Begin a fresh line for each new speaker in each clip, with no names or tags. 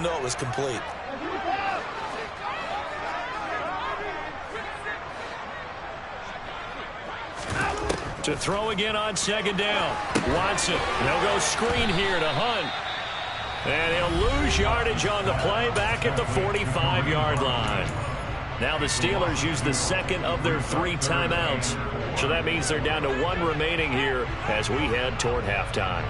even though it was complete.
To throw again on second down. Watson. They'll go screen here to Hunt. And he'll lose yardage on the play back at the 45-yard line. Now the Steelers use the second of their 3 timeouts. So that means they're down to 1 remaining here as we head toward halftime.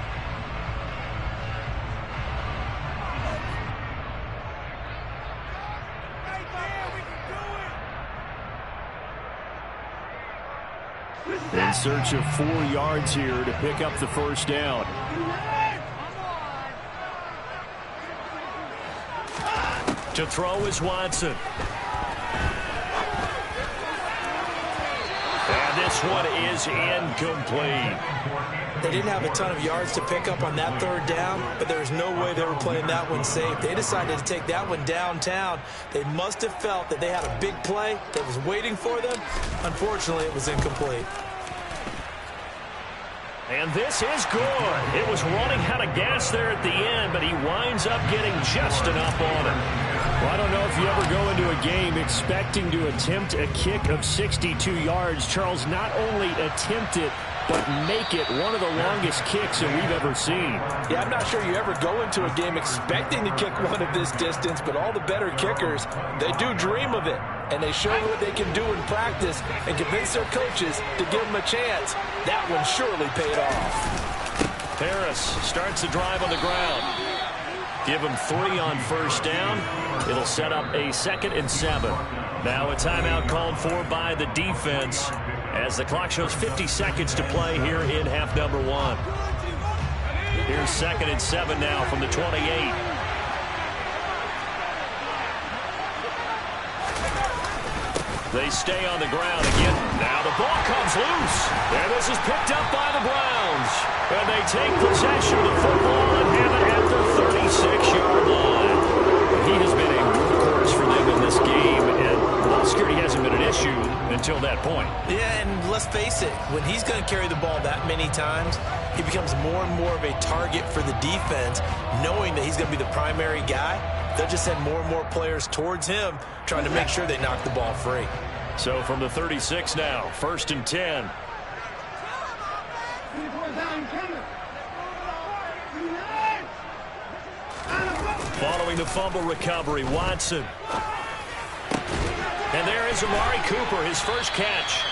In search of 4 yards here to pick up the first down. To throw is Watson. And this one is incomplete.
They didn't have a ton of yards to pick up on that 3rd down, but there was no way they were playing that one safe. They decided to take that one downtown. They must have felt that they had a big play that was waiting for them. Unfortunately, it was incomplete.
And this is good. It was running out of gas there at the end, but he winds up getting just enough on it. Well, I don't know if you ever go into a game expecting to attempt a kick of 62 yards. Charles, not only attempt it, but make it one of the longest kicks that we've ever seen.
Yeah, I'm not sure you ever go into a game expecting to kick one of this distance, but all the better kickers, they do dream of it. And they show what they can do in practice and convince their coaches to give them a chance. That one surely paid off.
Harris starts the drive on the ground. Give him 3 on first down. It'll set up a 2nd and 7. Now a timeout called for by the defense as the clock shows 50 seconds to play here in half number 1. Here's 2nd and 7 now from the 28. They stay on the ground again. Now the ball comes loose. And this is picked up by the Browns. And they take possession of the football and have it at the 36-yard line. He has been a workhorse for them in this game, and ball security hasn't been an issue until that point.
Yeah, and let's face it, when he's going to carry the ball that many times, he becomes more and more of a target for the defense, knowing that he's going to be the primary guy. They'll just send more and more players towards him, trying to make sure they knock the ball free.
So from the 36 now, 1st and 10. Following the fumble recovery, Watson. And there is Amari Cooper, his first catch.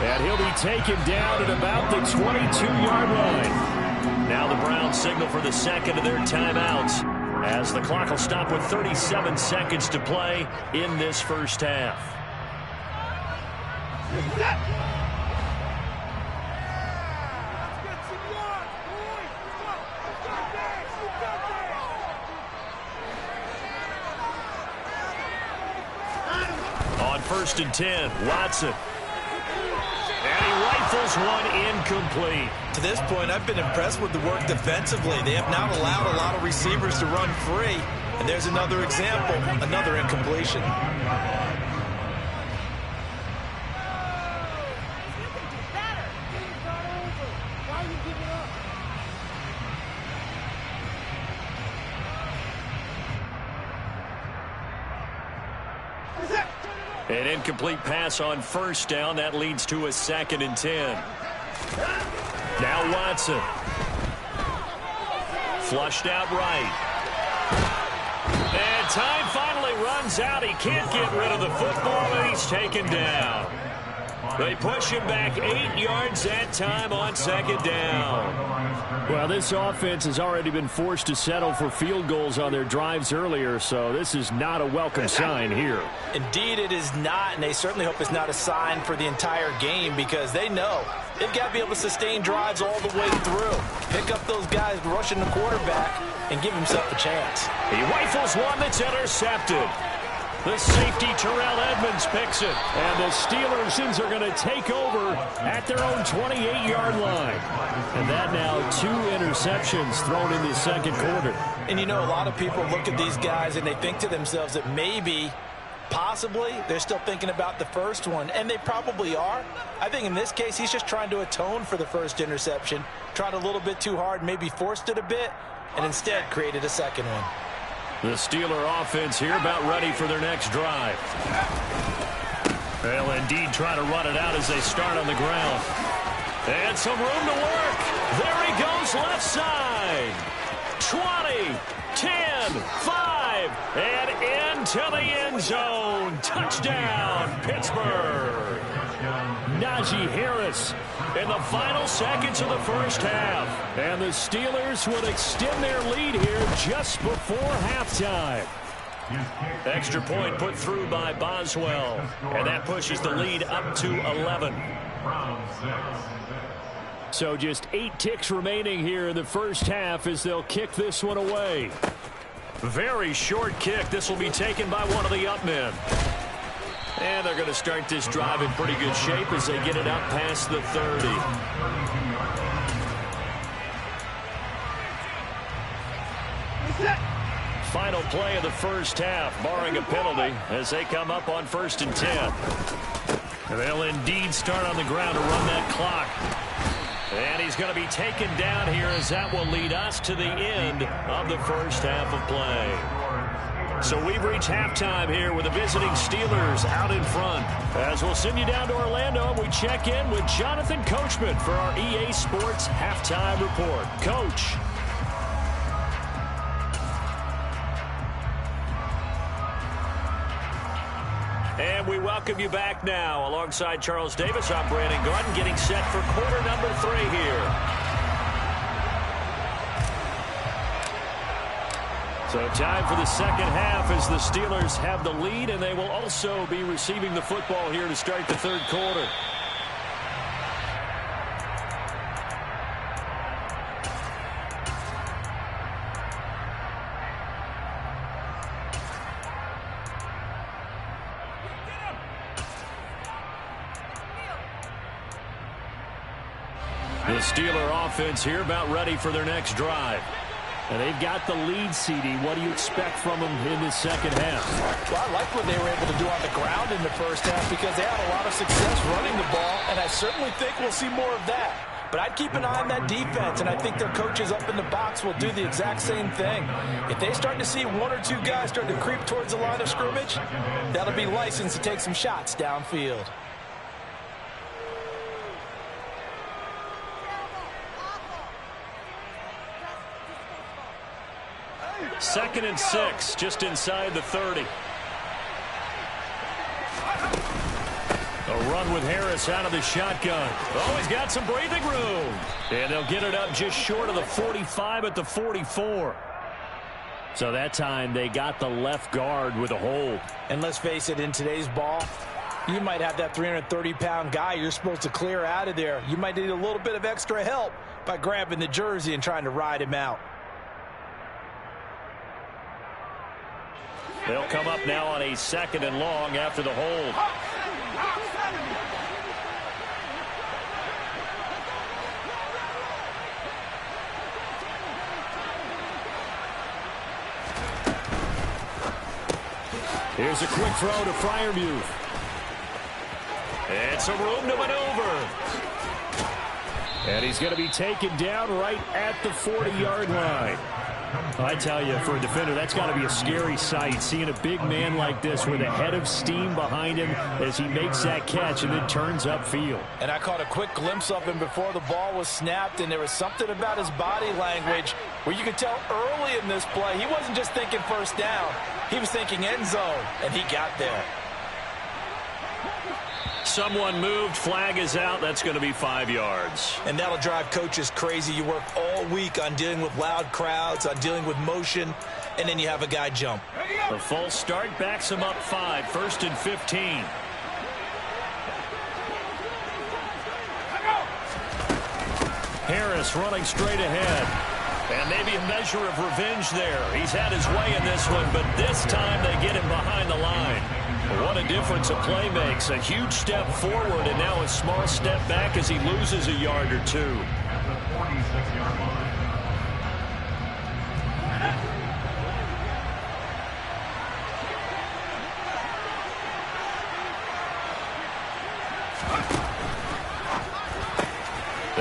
And he'll be taken down at about the 22-yard line. Now the Browns signal for the 2nd of their timeouts, as the clock will stop with 37 seconds to play in this first half. On 1st and 10, Watson. And he rifles one incomplete.
To this point, I've been impressed with the work defensively. They have not allowed a lot of receivers to run free. And there's another example, another incompletion.
An incomplete pass on first down. That leads to a 2nd and 10. Now Watson. Flushed out right. And time finally runs out. He can't get rid of the football, and he's taken down. They push him back 8 yards that time on 2nd down. Well, this offense has already been forced to settle for field goals on their drives earlier, so this is not a welcome sign here.
Indeed, it is not, and they certainly hope it's not a sign for the entire game, because they know they've got to be able to sustain drives all the way through. Pick up those guys rushing the quarterback and give himself a chance.
He rifles one that's intercepted. The safety, Terrell Edmonds, picks it. And the Steelers are going to take over at their own 28-yard line. And that now 2 interceptions thrown in the 2nd quarter.
And you know, a lot of people look at these guys and they think to themselves that maybe, possibly, they're still thinking about the first one. And they probably are. I think in this case, he's just trying to atone for the first interception. Tried a little bit too hard, maybe forced it a bit, and instead created a second one.
The Steeler offense here about ready for their next drive. They'll indeed try to run it out as they start on the ground. And some room to work. There he goes left side. 20, 10, 5, and into the end zone. Touchdown, Pittsburgh. Najee Harris in the final seconds of the first half. And the Steelers would extend their lead here just before halftime. Extra point put through by Boswell. And that pushes the lead up to 11. So just 8 ticks remaining here in the first half as they'll kick this one away. Very short kick. This will be taken by one of the up men. And they're going to start this drive in pretty good shape as they get it up past the 30. Final play of the first half, barring a penalty, as they come up on 1st and 10. And they'll indeed start on the ground to run that clock. And he's going to be taken down here as that will lead us to the end of the first half of play. So we've reached halftime here with the visiting Steelers out in front. As we'll send you down to Orlando, and we check in with Jonathan Coachman for our EA Sports Halftime Report. Coach. And we welcome you back now. Alongside Charles Davis, I'm Brandon Gaudin, getting set for quarter number 3 here. So time for the second half as the Steelers have the lead, and they will also be receiving the football here to start the third quarter. The Steeler offense here about ready for their next drive. And they've got the lead, CD. What do you expect from them in the second half?
Well, I like what they were able to do on the ground in the first half because they had a lot of success running the ball, and I certainly think we'll see more of that. But I'd keep an eye on that defense, and I think their coaches up in the box will do the exact same thing. If they start to see 1 or 2 guys start to creep towards the line of scrimmage, that'll be licensed to take some shots downfield.
Second and 6, just inside the 30. A run with Harris out of the shotgun. Oh, he's got some breathing room. And they'll get it up just short of the 45 at the 44. So that time they got the left guard with a hold.
And let's face it, in today's ball, you might have that 330-pound guy you're supposed to clear out of there. You might need a little bit of extra help by grabbing the jersey and trying to ride him out.
They'll come up now on a 2nd and long after the hold. Here's a quick throw to Freiermuth. And some room to maneuver. And he's going to be taken down right at the 40-yard line. I tell you, for a defender, that's got to be a scary sight, seeing a big man like this with a head of steam behind him as he makes that catch and then turns upfield.
And I caught a quick glimpse of him before the ball was snapped, and there was something about his body language where you could tell early in this play he wasn't just thinking first down. He was thinking end zone, and he got there.
Someone moved. Flag is out. That's going to be 5 yards.
And that'll drive coaches crazy. You work all week on dealing with loud crowds, on dealing with motion, and then you have a guy jump.
The false start backs him up 5. 1st and 15. Harris running straight ahead. And maybe a measure of revenge there. He's had his way in this one, but this time they get him behind the line. What a difference a play makes. A huge step forward and now a small step back as he loses a yard or 2.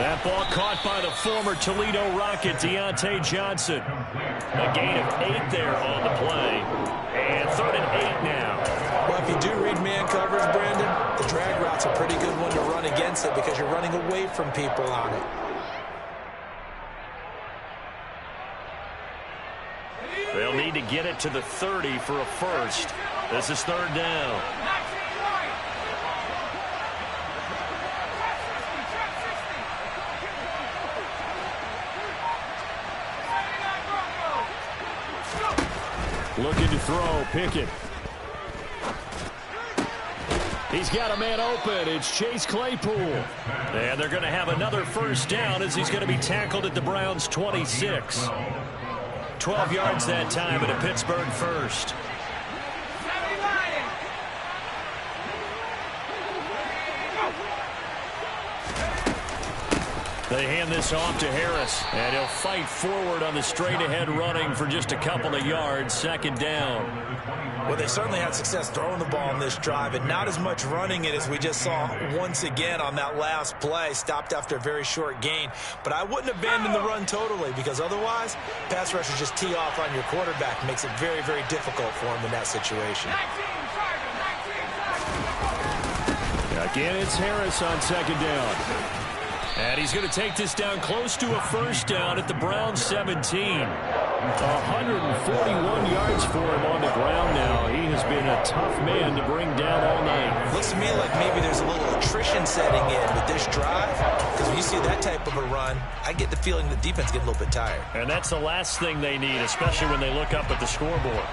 That ball caught by the former Toledo Rocket, Deontay Johnson. A gain of 8 there on the play. And 3rd and 8 now.
Well, if you do read man coverage, Brandon, the drag route's a pretty good one to run against it because you're running away from people on it.
They'll need to get it to the 30 for a first. This is 3rd down. Looking to throw, Pickett. He's got a man open. It's Chase Claypool. And they're going to have another first down as he's going to be tackled at the Browns' 26. 12 yards that time at a Pittsburgh first. They hand this off to Harris, and he'll fight forward on the straight-ahead running for just a couple of yards. 2nd down.
Well, they certainly had success throwing the ball on this drive, and not as much running it as we just saw once again on that last play. Stopped after a very short gain. But I wouldn't abandon the run totally, because otherwise, pass rushers just tee off on your quarterback. Makes it very, very difficult for him in that situation.
Again, it's Harris on 2nd down. And he's going to take this down close to a first down at the Browns' 17. 141 yards for him on the ground now. He has been a tough man to bring down all night.
Looks to me like maybe there's a little attrition setting in with this drive. Because when you see that type of a run, I get the feeling the defense getting a little bit tired.
And that's the last thing they need, especially when they look up at the scoreboard.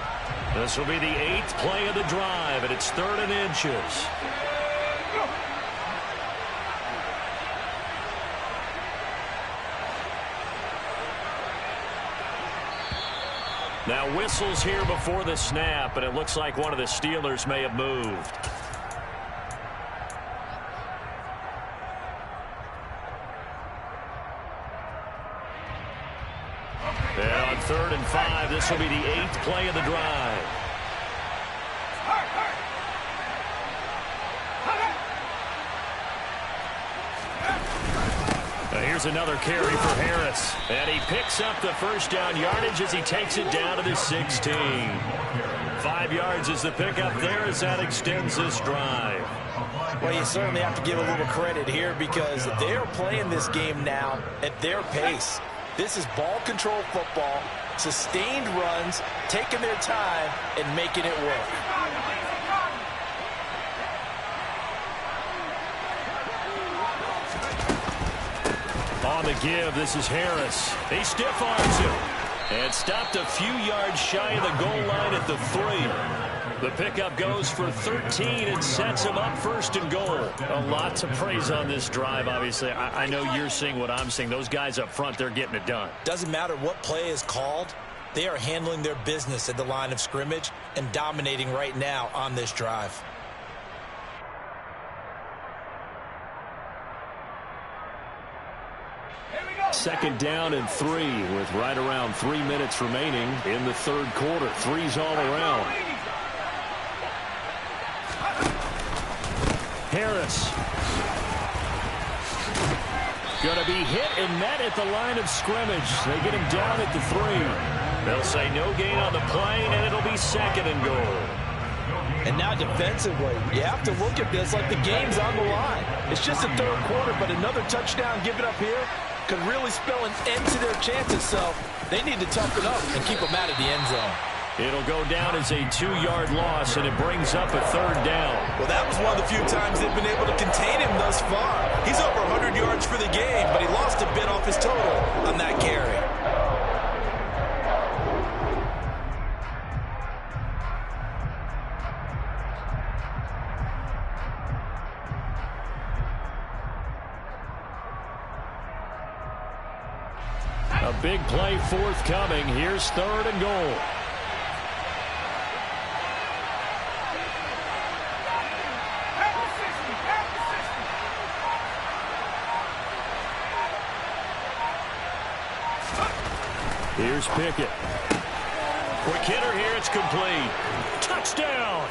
This will be the 8th play of the drive, and it's 3rd and inches. Now whistles here before the snap, and it looks like one of the Steelers may have moved. And on 3rd and 5, this will be the 8th play of the drive. Here's another carry for Harris. And he picks up the first down yardage as he takes it down to the 16. 5 yards is the pickup there as that extends this drive.
Well, you certainly have to give a little credit here because they are playing this game now at their pace. This is ball control football, sustained runs, taking their time, and making it work. On the give, this is Harris. He stiff arms him and stopped a few yards shy of the goal line at the 3. The pickup goes for 13 and sets him up 1st and goal. A lot to praise on this drive, obviously. I know you're seeing what I'm seeing. Those guys up front, they're getting it done. Doesn't matter what play is called. They are handling their business at the line of scrimmage and dominating right now on this drive.
Second down and 3 with right around 3 minutes remaining in the 3rd quarter. 3's all around. Harris. Going to be hit and met at the line of scrimmage. They get him down at the 3. They'll say no gain on the play, and it'll be 2nd and goal.
And now defensively, you have to look at this like the game's on the line. It's just the 3rd quarter, but another touchdown given up here could really spell an end to their chances, so they need to toughen up and keep them out of the end zone.
It'll go down as a 2-yard loss, and it brings up a 3rd down.
Well, that was one of the few times they've been able to contain him thus far. He's over 100 yards for the game, but he lost a bit off his total on that carry.
A big play forthcoming. Here's 3rd and goal. Here's Pickett. Quick hitter here. It's complete. Touchdown.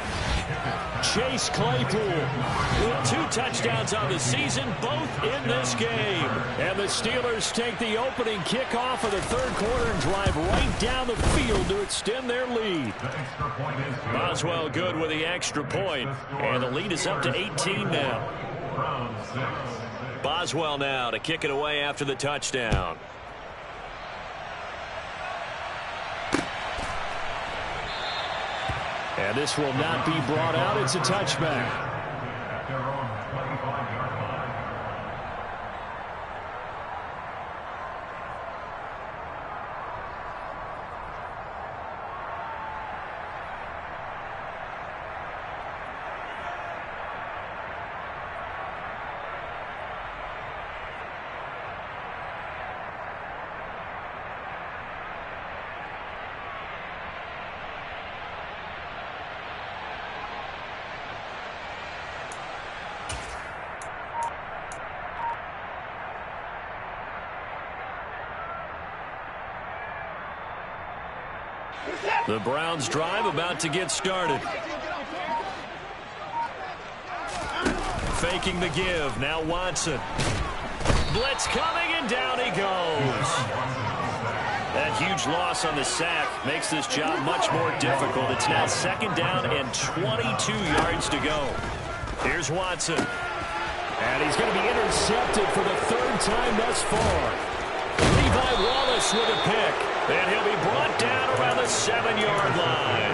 Chase Claypool with 2 touchdowns on the season, both in this game. And the Steelers take the opening kickoff of the third quarter and drive right down the field to extend their lead. Boswell good with the extra point, and the lead is up to 18 now. Boswell now to kick it away after the touchdown. And this will not be brought out. It's a touchback. The Browns drive about to get started. Faking the give. Now Watson. Blitz coming, and down he goes. That huge loss on the sack makes this job much more difficult. It's now 2nd down and 22 yards to go. Here's Watson. And he's going to be intercepted for the 3rd time thus far. Levi Wallace with a pick. And he'll be brought down around the 7-yard line.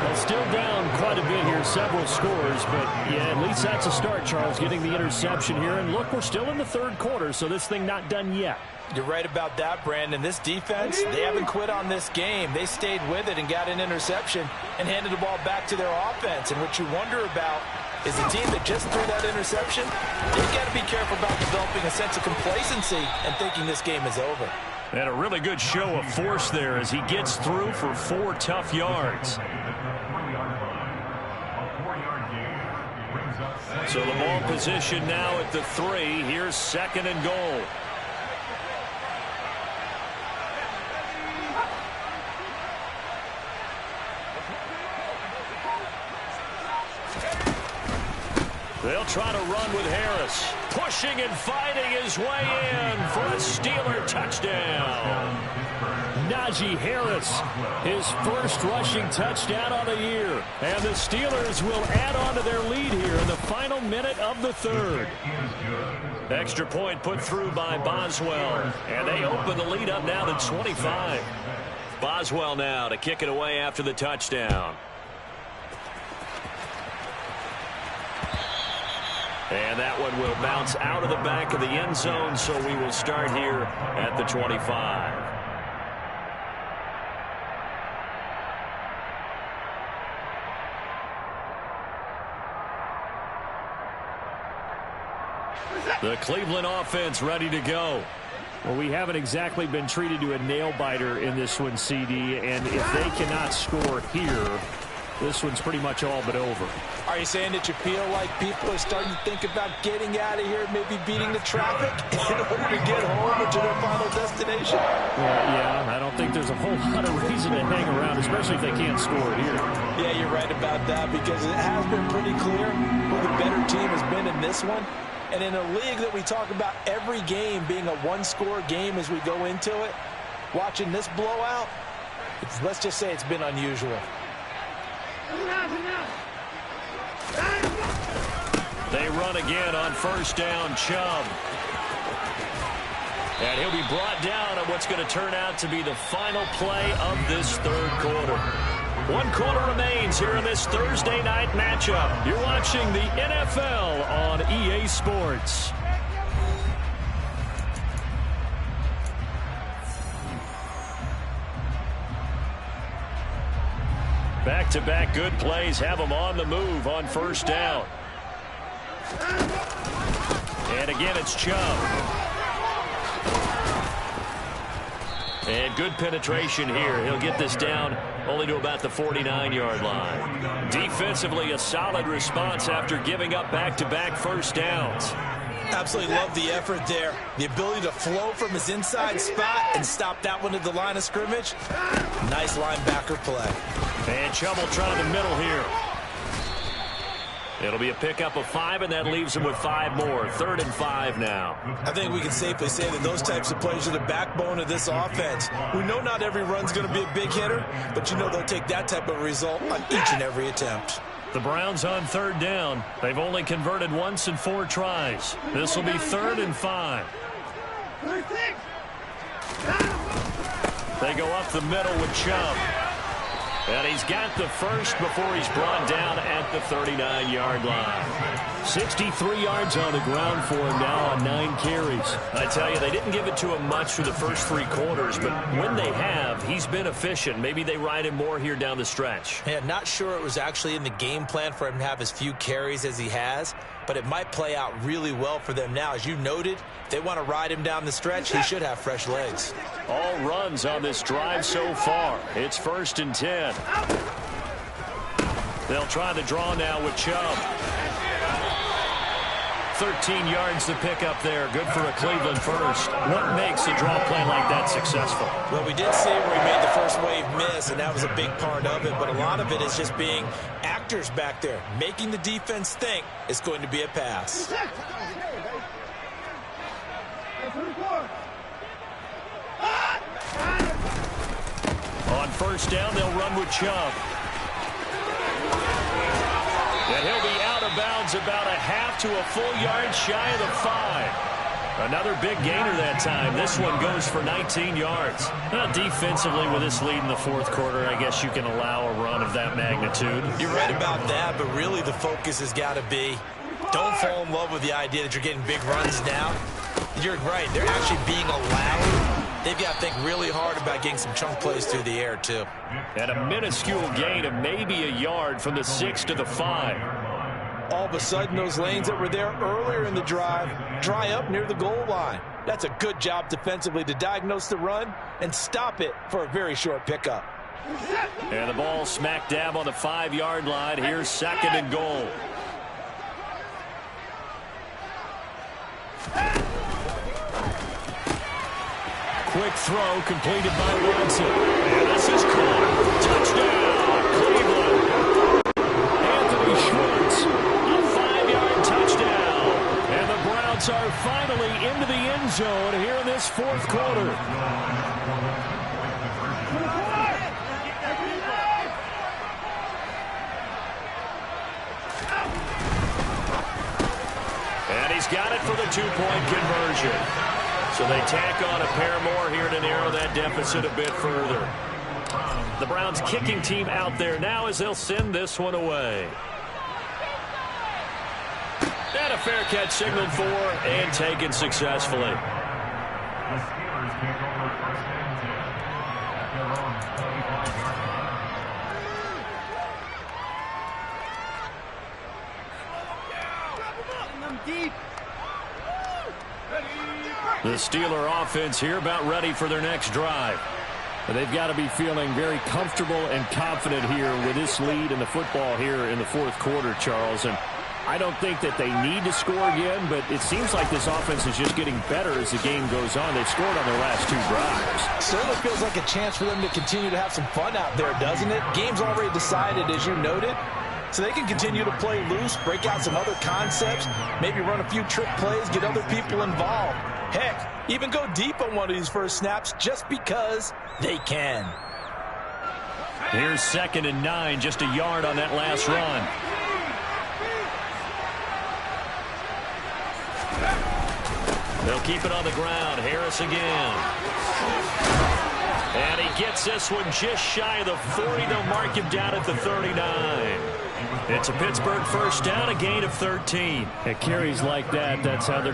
Well, still down quite a bit here, several scores, but yeah, at least that's a start, Charles, getting the interception here. And look, we're still in the 3rd quarter, so this thing not done yet.
You're right about that, Brandon. This defense, they haven't quit on this game. They stayed with it and got an interception and handed the ball back to their offense. And what you wonder about is the team that just threw that interception, they've got to be careful about developing a sense of complacency and thinking this game is over.
And a really good show of force there as he gets through for 4 tough yards. So the ball position now at the 3. Here's 2nd and goal. They'll try to run with Harris. Pushing and fighting his way in for a Steeler touchdown. Najee Harris, his first rushing touchdown on the year. And the Steelers will add on to their lead here in the final minute of the 3rd. Extra point put through by Boswell. And they open the lead up now to 25. Boswell now to kick it away after the touchdown. And that one will bounce out of the back of the end zone, so we will start here at the 25. The Cleveland offense ready to go. Well, we haven't exactly been treated to a nail-biter in this one, CD, and if they cannot score here, this one's pretty much all but over.
Are you saying that you feel like people are starting to think about getting out of here, maybe beating the traffic in order to get home or to their final destination?
Yeah, I don't think there's a whole lot of reason to hang around, especially if they can't score here.
Yeah, you're right about that, because it has been pretty clear who the better team has been in this one. And in a league that we talk about every game being a one-score game as we go into it, watching this blowout, let's just say it's been unusual.
They run again on 1st down, Chubb. And he'll be brought down at what's going to turn out to be the final play of this 3rd quarter. 1 quarter remains here in this Thursday night matchup. You're watching the NFL on EA Sports. Back-to-back good plays have them on the move on 1st down. And again, it's Chubb. And good penetration here. He'll get this down only to about the 49-yard line. Defensively, a solid response after giving up back-to-back 1st downs.
Absolutely love the effort there. The ability to flow from his inside spot and stop that one at the line of scrimmage. Nice linebacker play.
And Chubb will try the middle here. It'll be a pickup of 5, and that leaves them with 5 more. 3rd and 5 now.
I think we can safely say that those types of plays are the backbone of this offense. We know not every run's going to be a big hitter, but you know they'll take that type of result on each and every attempt.
The Browns on 3rd down. They've only converted once in 4 tries. This will be 3rd and 5. They go up the middle with Chubb. And he's got the first before he's brought down at the 39-yard line. 63 yards on the ground for him now on 9 carries. I tell you, they didn't give it to him much for the first 3 quarters, but when they have, he's been efficient. Maybe they ride him more here down the stretch.
Yeah, not sure it was actually in the game plan for him to have as few carries as he has, but it might play out really well for them now. As you noted, if they want to ride him down the stretch, he should have fresh legs.
All runs on this drive so far. It's 1st and 10. They'll try the draw now with Chubb. 13 yards to pick up there. Good for a Cleveland first. What makes a draw play like that successful?
Well, we did see where he made the first wave miss, and that was a big part of it. But a lot of it is just being actors back there, making the defense think it's going to be a pass.
On 1st down, they'll run with Chubb. And he'll be out of bounds about a half to a full yard shy of the 5. Another big gainer that time. This one goes for 19 yards. Defensively, with this lead in the 4th quarter, I guess you can allow a run of that magnitude.
You're right about that, but really the focus has got to be don't fall in love with the idea that you're getting big runs now. You're right. They're actually being allowed. They've got to think really hard about getting some chunk plays through the air, too.
And a minuscule gain of maybe a yard from the 6 to the 5.
All of a sudden, those lanes that were there earlier in the drive dry up near the goal line. That's a good job defensively to diagnose the run and stop it for a very short pickup.
And the ball smack dab on the 5-yard line. Here's 2nd and goal. Quick throw completed by Watson. And this is caught. Touchdown, Cleveland. Anthony Schwartz, a 5-yard touchdown. And the Browns are finally into the end zone here in this 4th quarter. And he's got it for the 2-point conversion. So they tack on a pair more here to narrow that deficit a bit further. The Browns kicking team out there now as they'll send this one away. And a fair catch signaled for and taken successfully. The Steeler offense here about ready for their next drive. They've got to be feeling very comfortable and confident here with this lead in the football here in the 4th quarter, Charles. And I don't think that they need to score again, but it seems like this offense is just getting better as the game goes on. They've scored on their last 2 drives.
Certainly feels like a chance for them to continue to have some fun out there, doesn't it? Game's already decided, as you noted. So they can continue to play loose, break out some other concepts, maybe run a few trick plays, get other people involved. Heck, even go deep on one of these first snaps just because they can.
Here's 2nd and 9, just a yard on that last run. They'll keep it on the ground. Harris again. And he gets this one just shy of the 40. They'll mark him down at the 39. It's a Pittsburgh first down, a gain of 13.
At carries like that, that's how they're going